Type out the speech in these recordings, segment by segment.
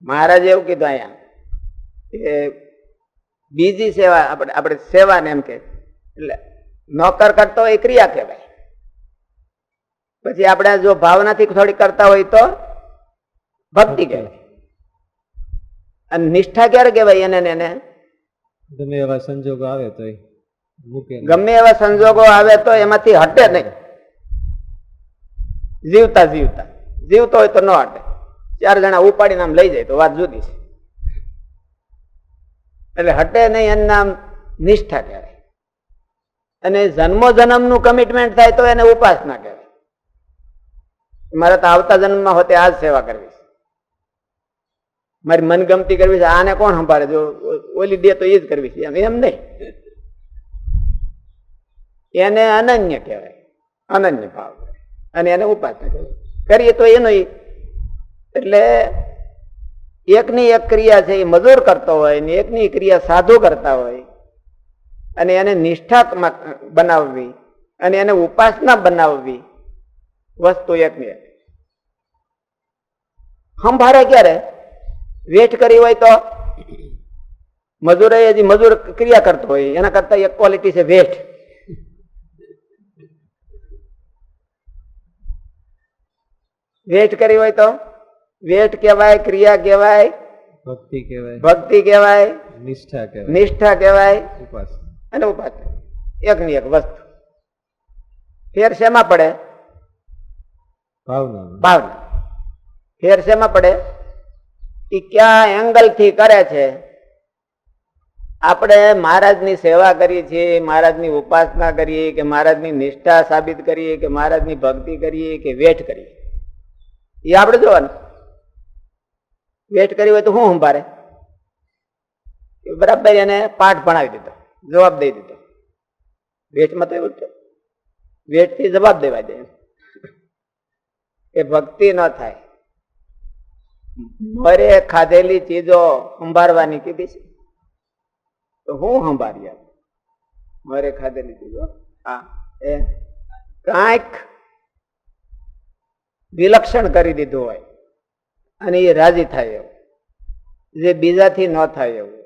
મહારાજે એવું કીધું અહીંયા કે બીજી સેવા આપણે સેવાને એમ કે એટલે નોકર કરતો હોય એ ક્રિયા કહેવાય. પછી આપણે જો ભાવનાથી થોડી કરતા હોય તો ભક્તિ કહેવાય. અને નિષ્ઠા ક્યારે કહેવાય? એને ગમે એવા સંજોગો આવે તો ગમે એવા સંજોગો આવે તો એમાંથી હટે નહીં. જીવતા જીવતો હોય તો ન હટે. 4 જણા ઉપાડીને આમ લઈ જાય તો વાત જુદી છે. એટલે હટે નહીં એનું નામ નિષ્ઠા કહેવાય. અને જન્મો જન્મનું કમિટમેન્ટ થાય તો એને ઉપાસના કહેવાય. મારે તો આવતા જન્મમાં હોતે આ જ સેવા કરવી છે, મારી મનગમતી કરવી છે, આને કોણ સંભાળે, જો ઓલી દે તો એ જ કરવી છે, એમ નહીં. એને અનન્ય કહેવાય, અનન્ય ભાવ કહેવાય. અને એને ઉપાસના કહેવાય. કરીએ તો એનો એટલે એકની એક ક્રિયા છે એ મજૂર કરતો હોય ને એકની ક્રિયા સાધુ કરતા હોય અને એને નિષ્ઠા બનાવવી અને એને ઉપાસના બનાવવી વસ્તુ એકની એક. સંભાળે ક્યારે? વેઠ કરી હોય તો મજૂરે હજી મજૂર ક્રિયા કરતો હોય એના કરતા એક ક્વોલિટી છે વેઠ. વેઠ કરી હોય તો વેઠ કહેવાય, ક્રિયા કહેવાય, ભક્તિ કહેવાય, નિષ્ઠા કહેવાય અને ઉપાસના. એકની એક વસ્તુ. ફેર શેમાં પડે? ભાવના. ફેર શેમાં પડે? એ ક્યાં એંગલ થી કરે છે. આપણે મહારાજની સેવા કરીએ છીએ, મહારાજની ઉપાસના કરીએ કે મહારાજની નિષ્ઠા સાબિત કરીએ કે મહારાજની ભક્તિ કરીએ કે વેઠ કરીએ, એ આપણે જોવાનું. વેઠ કરી હોય તો શું સંભાળે? બરાબર એને પાઠ ભણાવી દીધો, જવાબ દઈ દીધો. વેઠમાં તો એવું જ વેઠ થી જવાબ દેવા દે એ ભક્તિ ન થાય. મરે ખાધેલી ચીજો સંભાળવાની કીધી છે તો હું સંભાળીએ? મરે ખાધેલી ચીજો એ કાંઈક વિલક્ષણ કરી દીધું હોય અને એ રાજી થાય એવું, જે બીજાથી ન થાય એવું,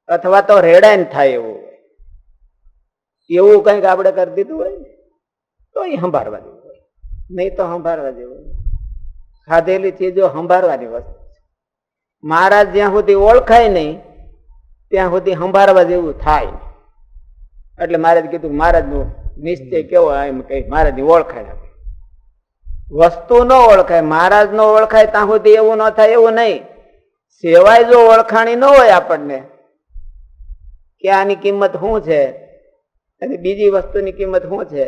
અથવા તો રેડાઈને થાય એવું હોય, એવું કંઈક આપણે કરી દીધું હોય તો એ સંભાળવા જેવું હોય. નહીં તો સંભાળવા જેવું. ખાધેલી ચીજો સંભાળવાની વસ્તુ છે. મહારાજ જ્યાં સુધી ઓળખાય નહીં ત્યાં સુધી સંભાળવા જેવું થાય. એટલે મહારાજ કીધું મહારાજનો નિશ્ચય કેવો એમ કઈ મહારાજની ઓળખાય. વસ્તુ ન ઓળખાય, મહારાજ નો ઓળખાય ત્યાં સુધી એવું ન થાય એવું નહીં. સેવાય જો ઓળખાણી ન હોય આપણને કે આની કિંમત શું છે અને બીજી વસ્તુની કિંમત શું છે,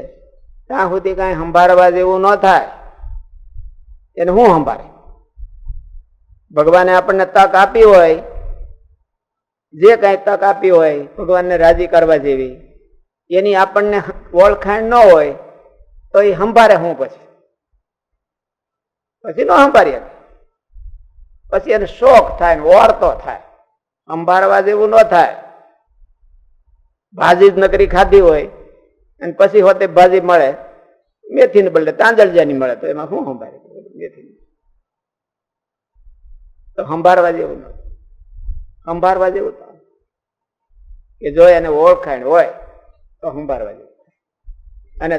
ત્યાં સુધી કઈ સંભાળવા જેવું ન થાય. એને શું સંભાળે? ભગવાને આપણને તક આપી હોય, જે કઈ તક આપી હોય ભગવાનને રાજી કરવા જેવી, એની આપણને ઓળખાણ ન હોય તો એ સંભાળે શું? પછી ન સંભાળીએ. પછી એને શોખ થાય ને ઓળતો થાય. સંભાળવા જેવું ન થાય. ભાજી જ નકરી ખાધી હોય અને પછી હોતે ભાજી મળે મેથી ને બદલે તાંદળજાની મળે તો એમાં શું સંભાળે? મેથી તો સંભાળવા જેવું ન. સંભાળવા જેવું કે જો એને ઓળખાણ હોય તો સંભાળવા જેવું. અને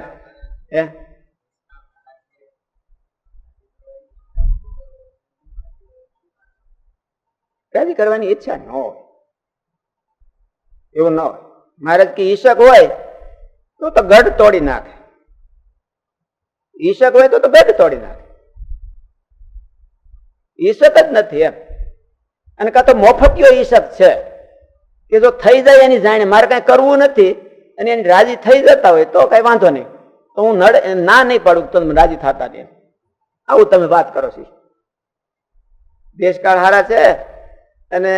રાજી કરવાની ઈચ્છા ન હોય એવું ન હોય. મહારાજ કે ઈશક હોય તો ગઢ તોડી નાખે. ઈશક હોય તો ગઢ તોડી નાખે. ઈશક જ નથી એમ. અને કાં તો મોફકીયો ઈશક છે કે જો થઈ જાય એની જાણે મારે કઈ કરવું નથી અને એની રાજી થઈ જતા હોય તો કઈ વાંધો નહીં, તો હું ના નહીં પાડું તો રાજી થતા નહીં. આવું તમે વાત કરો છો. દેશકાળ હારા છે અને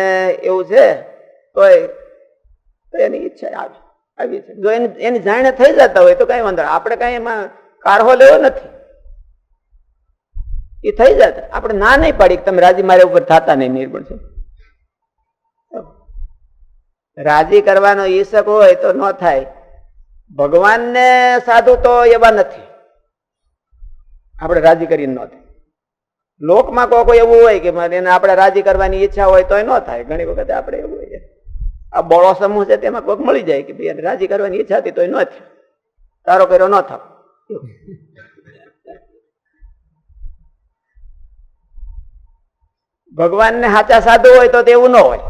એવું છે તો એની ઈચ્છા આવી છે. જો એની જાણે થઈ જતા હોય તો કઈ વાંધો. આપણે કઈ એમાં કાઢવો લેવો નથી. એ થઈ જતા આપણે ના નહીં પાડી તમે રાજી મારે ઉપર થતા નહીં, નિર્બળ છે. રાજી કરવાનો ઈશક હોય તો ન થાય. ભગવાનને સાધુ તો એવા નથી આપણે રાજી કરીને ન થાય. લોકમાં કોઈ એવું હોય કે એને આપણે રાજી કરવાની ઈચ્છા હોય તો ન થાય. ઘણી વખત આપણે એવું હોય આ બોળો સમૂહ છે તેમાં કોઈક મળી જાય કે ભાઈ એને રાજી કરવાની ઈચ્છા હતી તો ન થયું, તારો કર્યો ન થાવ. ભગવાનને સાચા સાધુ હોય તો એવું ન હોય,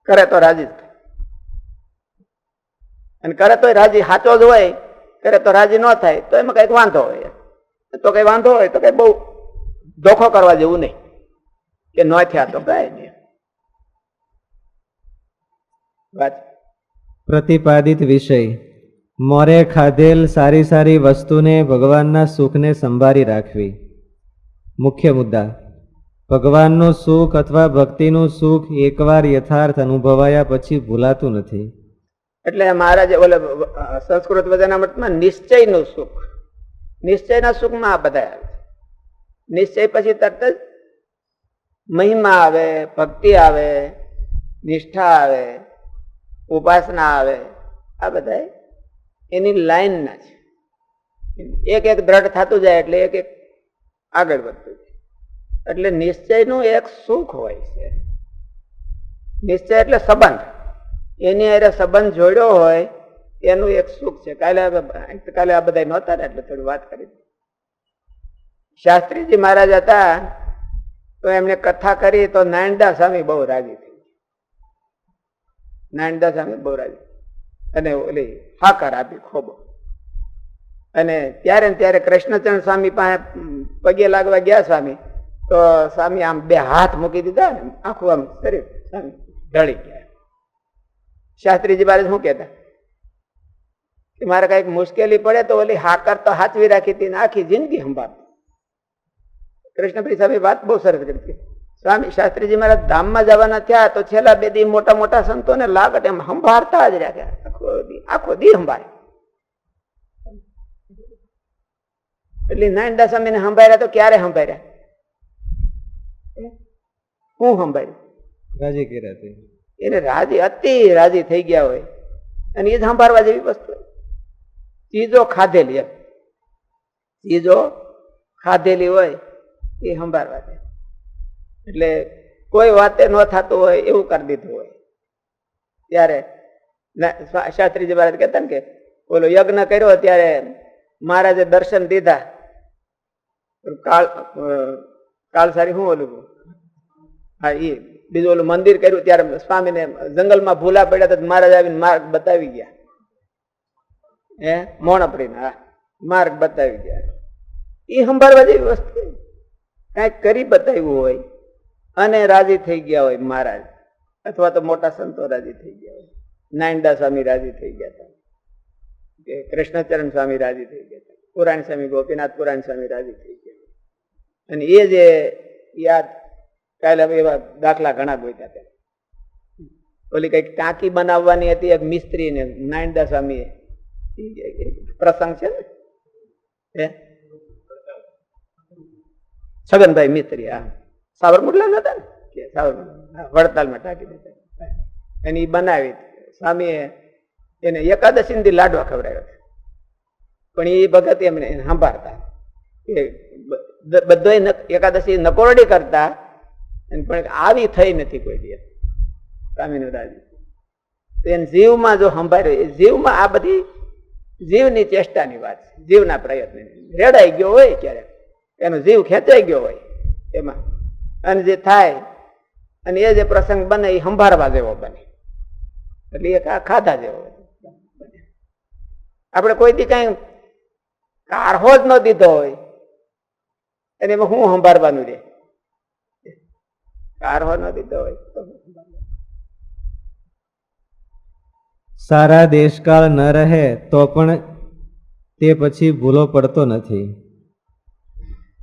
કરે તો રાજી જ થાય. અને કરે તો રાજી સાચો જ હોય, કરે તો રાજી ન થાય તો એમાં કઈક વાંધો હોય. તો કઈ વાંધો હોય તો કઈ બહુ ધોખો કરવા જેવું નહીં કે ન થયા તો કઈ નહીં. પ્રતિપાદિત વિષય મોરે ખાધેલ સારી સારી વસ્તુને ભગવાનના સુખને સંભાળી રાખવી. મુખ્ય મુદ્દા ભગવાનનું સુખ અથવા ભક્તિનું સુખ એકવાર યથાર્થ અનુભવાયા પછી ભૂલાતું નથી. એટલે મહારાજે ઓલે સંસ્કૃત વચનામૃતમાં નિશ્ચયનું સુખ, નિશ્ચયના સુખમાં આ બધા આવે. નિશ્ચય પછી તરત જ મહિમા આવે, ભક્તિ આવે, નિષ્ઠા આવે, ઉપાસના આવે. આ બધા એની લાઈન ના છે. એક એક દ્રઢ થતું જાય એટલે એક એક આગળ વધતું જાય. એટલે નિશ્ચયનું એક સુખ હોય છે. નિશ્ચય એટલે સંબંધ, એની હારે સંબંધ જોડ્યો હોય એનું એક સુખ છે. કાલે આ બધા નહોતા ને એટલે થોડી વાત કરી. શાસ્ત્રીજી મહારાજ હતા તો એમને કથા કરી તો નાનદા સ્વામી બહુ રાજી થઈ. નાનદા સ્વામી બહુ રાજી અને ઓલી હાકર આપી ખોબો. અને ત્યારે ને ત્યારે કૃષ્ણચંદ્ર સ્વામી પાસે પગે લાગવા ગયા સ્વામી, તો સ્વામી આમ બે હાથ મૂકી દીધા ને આખું આમ શરીર સ્વામી ઢળી ગયા. શાસ્ત્રીજી મહારાજ શું કહેતા કે મારે કઈક મુશ્કેલી પડે તો ઓલી હાકર તો હાચવી રાખી હતી ને આખી જિંદગી સંભાળતી. કૃષ્ણપ્રિય સ્વામી વાત બહુ સરસ કરી. સ્વામી શાસ્ત્રીજી મહારાજ ધામમાં જવાના થયા તો છેલ્લા બે દી મોટા મોટા સંતોને લાગત એમ સંભાળતા જ રાખ્યા. આખો દી સંભાળે. એટલે નાનદા સ્વામીને સંભાળ્યા તો ક્યારે સંભાળ્યા? હું સંભાળ્યું? રાજી કર્યા. એને રાજી અતિ રાજી થઈ ગયા હોય અને એ જ સંભાળવા જેવી વસ્તુ. ચીજો ખાધેલી, એમ ચીજો ખાધેલી હોય એ સંભાળવા દે. એટલે કોઈ વાતે ન થતું હોય એવું કરી દીધું હોય. ત્યારે શાસ્ત્રીજી મહારાજ કહેતા ને કે ઓલો યજ્ઞ કર્યો ત્યારે મહારાજે દર્શન દીધા. કાળસારી શું ઓલું, હા એ બીજું ઓલું મંદિર કર્યું ત્યારે સ્વામીને જંગલમાં ભૂલા પડ્યા તો મહારાજ આવીને માર્ગ બતાવી ગયા. મોણપડીને હા માર્ગ બતાવી ગયા. એ સંભાળવા જેવી વસ્તુ. કઈક કરી બતાવ્યું હોય અને રાજી થઈ ગયા હોય મહારાજ, અથવા તો મોટા સંતો રાજી થઈ ગયા હોય. નાનદા સ્વામી રાજી થઈ ગયા હતા, કૃષ્ણચરણ સ્વામી રાજી થઈ ગયા હતા, પુરાણી સ્વામી ગોપીનાથ પુરાણી સ્વામી રાજી થઈ ગયા. અને એ જે યાદ કાલે એવા દાખલા ઘણા ગોત્યા હતા. ઓલી કઈક ટાંકી બનાવવાની હતી એક મિસ્ત્રી ને નાનદા સ્વામી પ્રસંગ છે ને છગનભાઈ મિસ્ત્રી, હા સાબરમુટલા હતા ને કે સાબરમુટલા વડતાલમાં ટાંકી દેતા અને એ બનાવી. સ્વામીએ એને એકાદશી થી લાડવા ખવડાવ્યા. પણ એ ભગત એમને સંભાળતા બધો એકાદશી નકોરડી કરતા પણ આવી થઈ નથી કોઈ દિવસ સ્વામીનું રાજી. એને જીવમાં જો સંભાળ્યો, જીવમાં આ બધી જીવની ચેષ્ટાની વાત છે, જીવના પ્રયત્ન. રેડાઈ ગયો હોય ક્યારેક, એનો જીવ ખેંચાઈ ગયો હોય એમાં, અને જે થાય અને એ જે પ્રસંગ બને એ સંભાળવા જેવો બને. એટલે એ ખાધા જેવો બને. આપણે કોઈ દી કઈ કારહો જ ન દીધો હોય અને એમાં શું સંભાળવાનું રે? કારહો ન દીધો હોય તો સારા દેશકાળ ન રહે તો પણ તે પછી ભૂલો પડતો નથી.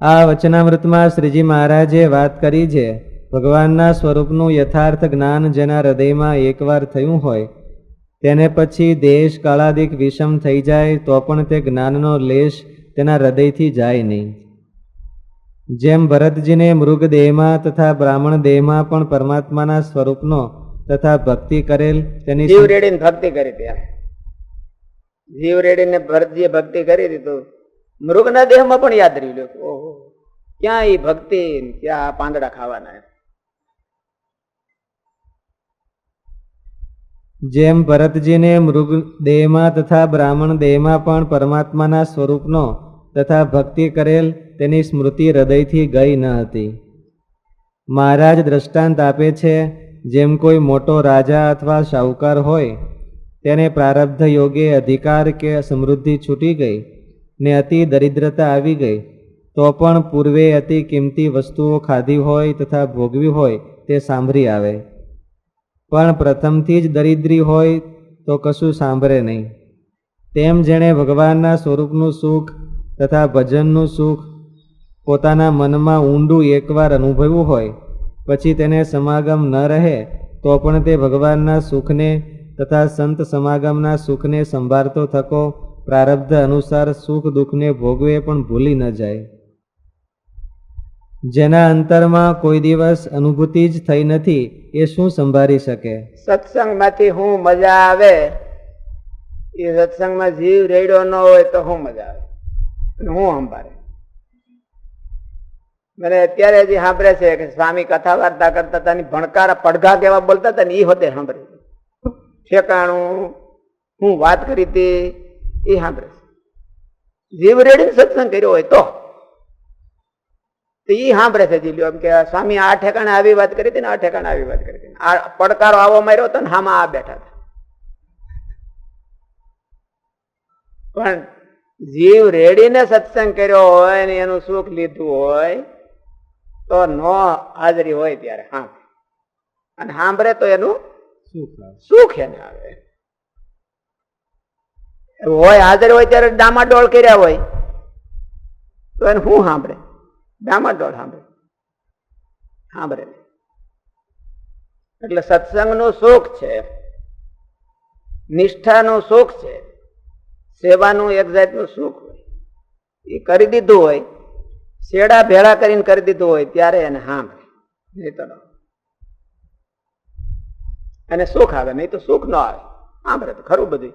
આ વચનામૃતમાં શ્રીજી મહારાજે વાત કરી છે ભગવાનના સ્વરૂપનું યથાર્થ જ્ઞાન જેના હૃદયમાં એકવાર થયું હોય તેને પછી દેશ કાળાદિક વિષમ થઈ જાય તો પણ તે જ્ઞાનનો લેશ તેના હૃદયથી જાય નહીં. જેમ ભરતજીને મૃગ દેહમાં તથા બ્રાહ્મણ દેહમાં પણ પરમાત્માના સ્વરૂપનો તથા ભક્તિ કરેલ તેની જીવ રેડીને ભક્તિ કરી હતી. જીવ રેડીને ભરતજીએ ભક્તિ કરી હતી તો મૃગના દેહમાં પણ યાદ રહી લો. ઓહો ક્યાં એ ભક્તિ ને ક્યાં આ પાંદડા ખાવાના. જેમ ભરતજીને મૃગ દેહમાં તથા બ્રાહ્મણ દેહમાં પણ પરમાત્માના સ્વરૂપનો તથા ભક્તિ કરેલ તેની સ્મૃતિ હૃદયથી ગઈ ન હતી. મહારાજ દ્રષ્ટાંત આપે છે, જેમ કોઈ મોટો રાજા અથવા શાહુકાર હોય, તેને પ્રારબ્ધ યોગે અધિકાર કે સમૃદ્ધિ છૂટી ગઈ ને અતિ દરિદ્રતા આવી ગઈ, તો પણ પૂર્વે અતિ કિંમતી વસ્તુઓ ખાધી હોય તથા ભોગવી હોય તે સાંભળી આવે. પણ પ્રથમથી જ દરિદ્રી હોય તો કશું સાંભળે નહીં. તેમ જેણે ભગવાનના સ્વરૂપનું સુખ તથા ભજનનું સુખ પોતાના મનમાં ઊંડું એકવાર અનુભવ્યું હોય, પછી તેને સમાગમ ન રહે તો પણ તે ભગવાનના સુખને તથા સંત સમાગમના સુખને સંભાળતો થકો પ્રારબ્ધ અનુસાર સુખ દુઃખને ભોગવે પણ ભૂલી ન જાય. જેના અંતરમાં કોઈ દિવસ અનુભૂતિ જ થઈ નથી એ શું સંભાળી શકે? સત્સંગમાંથી હું મજા આવે, એ સત્સંગમાં જીવ રેડ્યો ન હોય તો હું મજા આવે, હું સંભાળે. મને અત્યારે હજી સાંભળે છે કે સ્વામી કથા વાર્તા કરતા હતા, ભણકાર પડઘા કેવા બોલતા હતા ને એ હોતે સાંભળે. ઠેકાણું હું વાત કરી હતી એ સાંભળે. જીવ રેડીને સત્સંગ કર્યો હોય તો એ સાંભળે છે. જીલ્યો એમ કે સ્વામી આ ઠેકાણે આવી વાત કરી હતી ને, આ ઠેકાણે આવી વાત કરી હતી, આ પડકારો આવો માર્યો હતો ને, હામાં આ બેઠા હતા. પણ જીવ રેડીને સત્સંગ કર્યો હોય ને એનું સુખ લીધું હોય તો નો હાજરી હોય ત્યારે સાંભળે, અને સાંભળે તો એનું સુખ એને આવે. હોય હાજર હોય ત્યારે ડામાડોળ કર્યા હોય તો એને શું સાંભળે? ડામાડોળ સાંભળે, સાંભળે. એટલે સત્સંગનું સુખ છે, નિષ્ઠાનું સુખ છે, સેવાનું એક જાતનું સુખ હોય. એ કરી દીધું હોય, શેડા ભેળા કરીને કરી દીધું હોય ત્યારે એને સાંભળે, નહીં તો એને સુખ આવે, નહીં તો સુખ ન આવે. સાંભળે તો ખરું બધું.